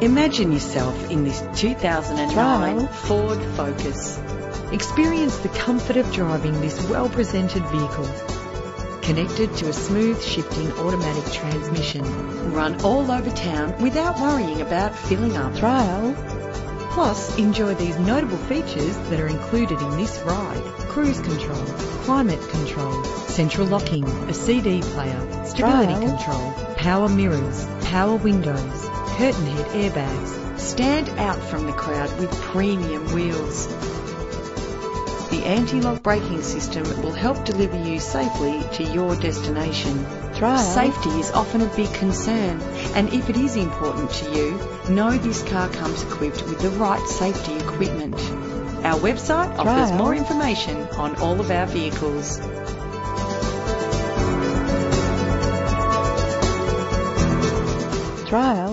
Imagine yourself in this 2009 Trial. Ford Focus. Experience the comfort of driving this well-presented vehicle. Connected to a smooth shifting automatic transmission. Run all over town without worrying about filling up. Trial. Plus, enjoy these notable features that are included in this ride. Cruise control, climate control, central locking, a CD player, stability Trial. control, power mirrors, power windows, curtain head airbags. Stand out from the crowd with premium wheels. The anti-lock braking system will help deliver you safely to your destination. Trial. Safety is often a big concern, and if it is important to you, know this car comes equipped with the right safety equipment. Our website offers Trial. more information on all of our vehicles. Trial.